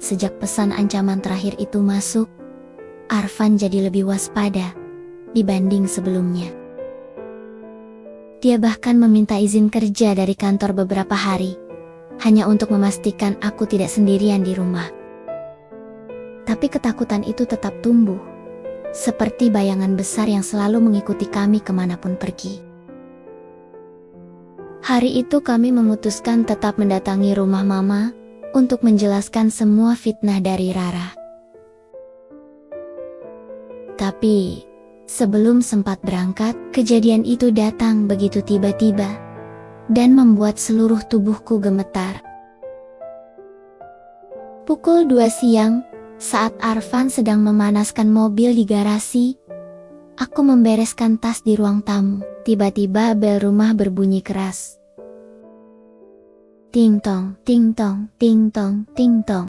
Sejak pesan ancaman terakhir itu masuk, Arfan jadi lebih waspada dibanding sebelumnya. Dia bahkan meminta izin kerja dari kantor beberapa hari, hanya untuk memastikan aku tidak sendirian di rumah. Tapi ketakutan itu tetap tumbuh, seperti bayangan besar yang selalu mengikuti kami kemanapun pergi. Hari itu kami memutuskan tetap mendatangi rumah Mama untuk menjelaskan semua fitnah dari Rara. Tapi, sebelum sempat berangkat, kejadian itu datang begitu tiba-tiba dan membuat seluruh tubuhku gemetar. Pukul 2 siang, saat Arfan sedang memanaskan mobil di garasi, aku membereskan tas di ruang tamu. Tiba-tiba bel rumah berbunyi keras. Ting tong, ting tong, ting tong, ting tong.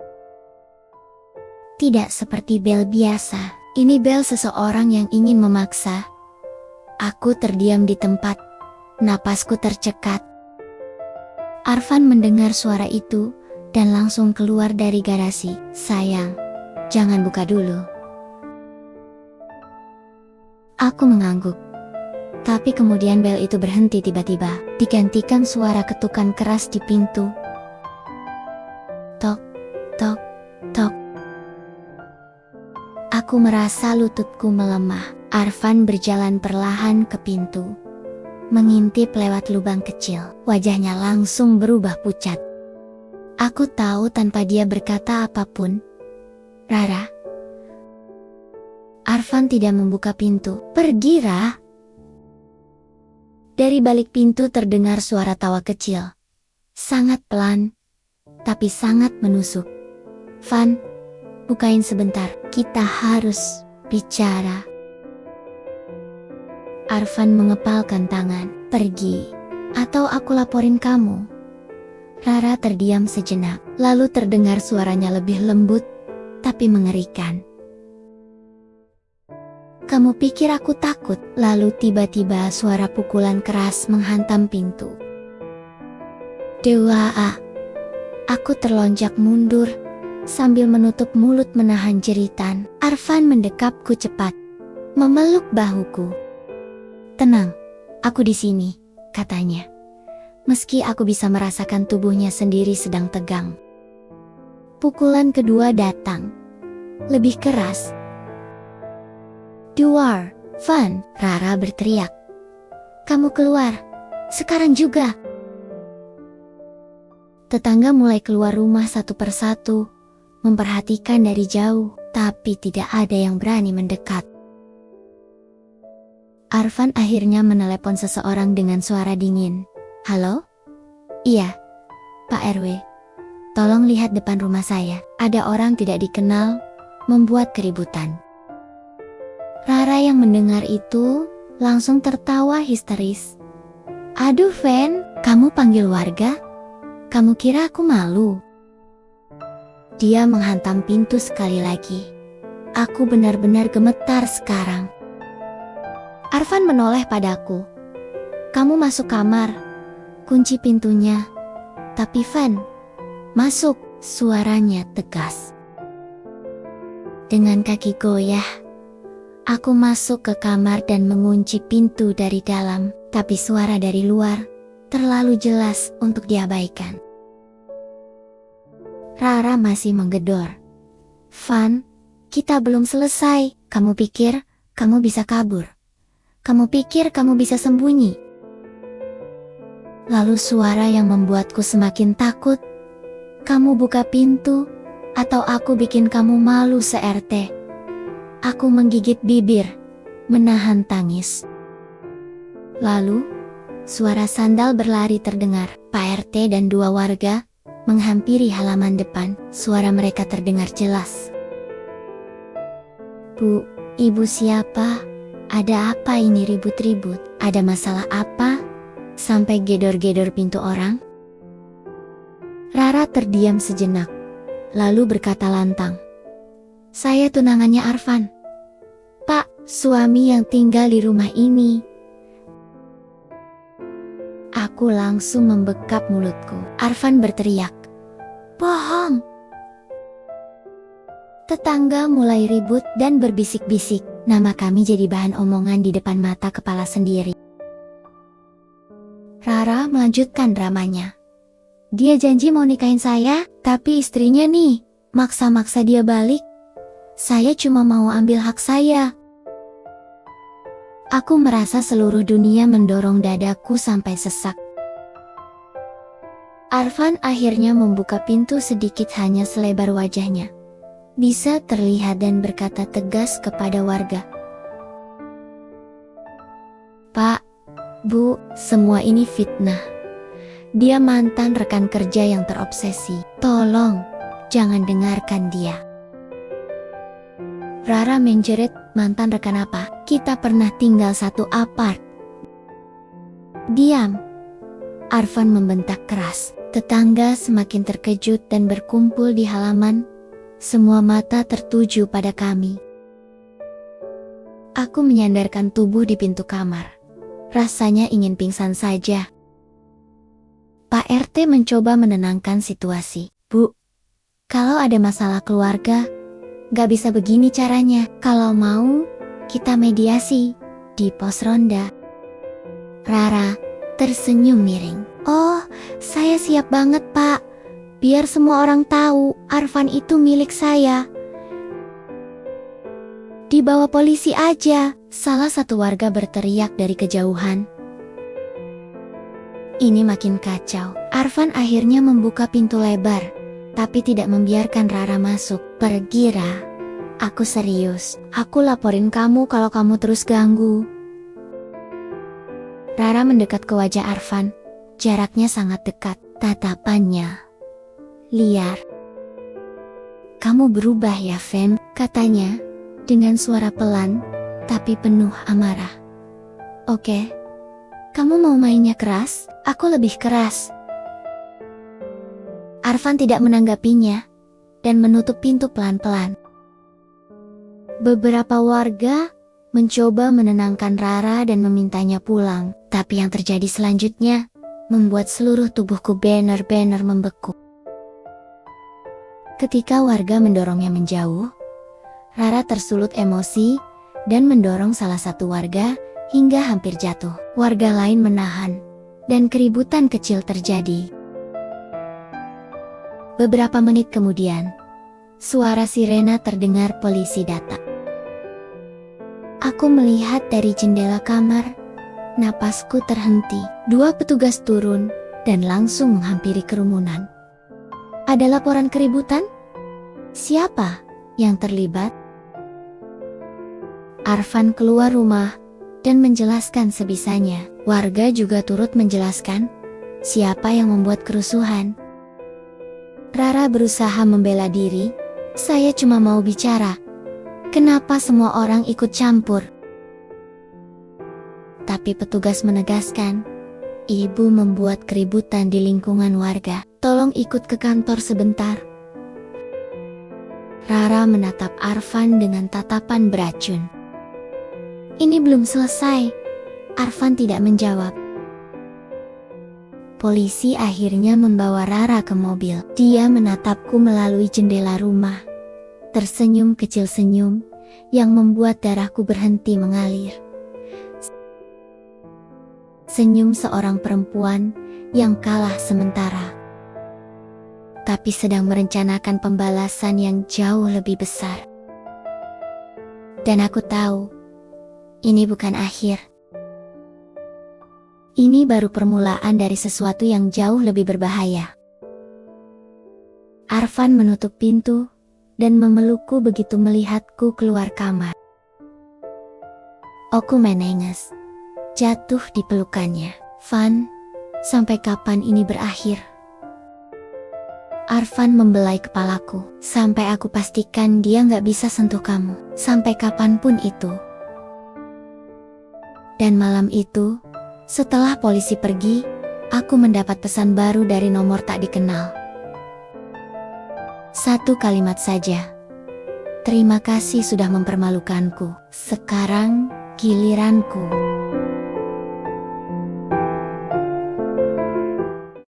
Tidak seperti bel biasa. Ini bel seseorang yang ingin memaksa. Aku terdiam di tempat. Napasku tercekat. Arfan mendengar suara itu dan langsung keluar dari garasi. Sayang, jangan buka dulu. Aku mengangguk. Tapi kemudian bel itu berhenti tiba-tiba, digantikan suara ketukan keras di pintu. Tok, tok, tok. Aku merasa lututku melemah. Arfan berjalan perlahan ke pintu, mengintip lewat lubang kecil. Wajahnya langsung berubah pucat. Aku tahu tanpa dia berkata apapun, Rara. Arfan tidak membuka pintu. Pergi, Ra. Dari balik pintu terdengar suara tawa kecil. Sangat pelan, tapi sangat menusuk. Van, bukain sebentar, kita harus bicara. Arfan mengepalkan tangan. Pergi, atau aku laporin kamu. Rara terdiam sejenak, lalu terdengar suaranya lebih lembut, tapi mengerikan. Kamu pikir aku takut? Lalu tiba-tiba suara pukulan keras menghantam pintu. Dewa, aku terlonjak mundur, sambil menutup mulut menahan jeritan. Arfan mendekapku cepat, memeluk bahuku. Tenang, aku di sini, katanya. Meski aku bisa merasakan tubuhnya sendiri sedang tegang. Pukulan kedua datang, lebih keras. Duar, Van, Rara berteriak. Kamu keluar, sekarang juga. Tetangga mulai keluar rumah satu persatu, memperhatikan dari jauh, tapi tidak ada yang berani mendekat. Arfan akhirnya menelepon seseorang dengan suara dingin. Halo? Iya, Pak RW. Tolong lihat depan rumah saya, ada orang tidak dikenal, membuat keributan. Rara yang mendengar itu, langsung tertawa histeris. Aduh Van, kamu panggil warga? Kamu kira aku malu? Dia menghantam pintu sekali lagi. Aku benar-benar gemetar sekarang. Arfan menoleh padaku. Kamu masuk kamar, kunci pintunya. Tapi Van, masuk, suaranya tegas. Dengan kaki goyah, aku masuk ke kamar dan mengunci pintu dari dalam, tapi suara dari luar terlalu jelas untuk diabaikan. Rara masih menggedor. Van, kita belum selesai. Kamu pikir kamu bisa kabur? Kamu pikir kamu bisa sembunyi? Lalu suara yang membuatku semakin takut. Kamu buka pintu, atau aku bikin kamu malu se-RT. Aku menggigit bibir, menahan tangis. Lalu, suara sandal berlari terdengar. Pak RT dan dua warga menghampiri halaman depan. Suara mereka terdengar jelas. Bu, ibu siapa? Ada apa ini ribut-ribut? Ada masalah apa? Sampai gedor-gedor pintu orang? Rara terdiam sejenak, lalu berkata lantang. Saya tunangannya Arfan. Pak, suami yang tinggal di rumah ini. Aku langsung membekap mulutku. Arfan berteriak. Bohong. Tetangga mulai ribut dan berbisik-bisik. Nama kami jadi bahan omongan di depan mata kepala sendiri. Rara melanjutkan dramanya. Dia janji mau nikahin saya, tapi istrinya nih, maksa-maksa dia balik. Saya cuma mau ambil hak saya. Aku merasa seluruh dunia mendorong dadaku sampai sesak. Arfan akhirnya membuka pintu sedikit hanya selebar wajahnya. Bisa terlihat dan berkata tegas kepada warga. Pak, Bu, semua ini fitnah. Dia mantan rekan kerja yang terobsesi. Tolong, jangan dengarkan dia. Rara menjerit, mantan rekan apa? Kita pernah tinggal satu apart. Diam. Arfan membentak keras. Tetangga semakin terkejut dan berkumpul di halaman. Semua mata tertuju pada kami. Aku menyandarkan tubuh di pintu kamar. Rasanya ingin pingsan saja. Pak RT mencoba menenangkan situasi. Bu, kalau ada masalah keluarga, gak bisa begini caranya. Kalau mau, kita mediasi di pos ronda. Rara tersenyum miring. Oh, saya siap banget, Pak. Biar semua orang tahu, Arfan itu milik saya. Dibawa polisi aja, salah satu warga berteriak dari kejauhan. Ini makin kacau. Arfan akhirnya membuka pintu lebar, tapi tidak membiarkan Rara masuk. Pergi, Ra. Aku serius. Aku laporin kamu kalau kamu terus ganggu. Rara mendekat ke wajah Arfan. Jaraknya sangat dekat. Tatapannya liar. Kamu berubah ya, Fen, katanya, dengan suara pelan, tapi penuh amarah. Oke, kamu mau mainnya keras? Aku lebih keras. Arfan tidak menanggapinya, dan menutup pintu pelan-pelan. Beberapa warga mencoba menenangkan Rara dan memintanya pulang, tapi yang terjadi selanjutnya membuat seluruh tubuhku benar-benar membeku. Ketika warga mendorongnya menjauh, Rara tersulut emosi dan mendorong salah satu warga hingga hampir jatuh. Warga lain menahan, dan keributan kecil terjadi. Beberapa menit kemudian, suara sirena terdengar polisi datang. Aku melihat dari jendela kamar, napasku terhenti. Dua petugas turun dan langsung menghampiri kerumunan. Ada laporan keributan? Siapa yang terlibat? Arfan keluar rumah dan menjelaskan sebisanya. Warga juga turut menjelaskan siapa yang membuat kerusuhan. Rara berusaha membela diri. Saya cuma mau bicara. Kenapa semua orang ikut campur? Tapi petugas menegaskan, Ibu membuat keributan di lingkungan warga. Tolong ikut ke kantor sebentar. Rara menatap Arfan dengan tatapan beracun. Ini belum selesai. Arfan tidak menjawab. Polisi akhirnya membawa Rara ke mobil. Dia menatapku melalui jendela rumah. Tersenyum kecil senyum yang membuat darahku berhenti mengalir. Senyum seorang perempuan yang kalah sementara, tapi sedang merencanakan pembalasan yang jauh lebih besar. Dan aku tahu, ini bukan akhir. Ini baru permulaan dari sesuatu yang jauh lebih berbahaya. Arfan menutup pintu dan memelukku begitu melihatku keluar kamar. Aku menenges, jatuh di pelukannya. Van, sampai kapan ini berakhir? Arfan membelai kepalaku. Sampai aku pastikan dia gak bisa sentuh kamu. Sampai kapanpun itu. Dan malam itu, setelah polisi pergi, aku mendapat pesan baru dari nomor tak dikenal. Satu kalimat saja. Terima kasih sudah mempermalukanku. Sekarang giliranku.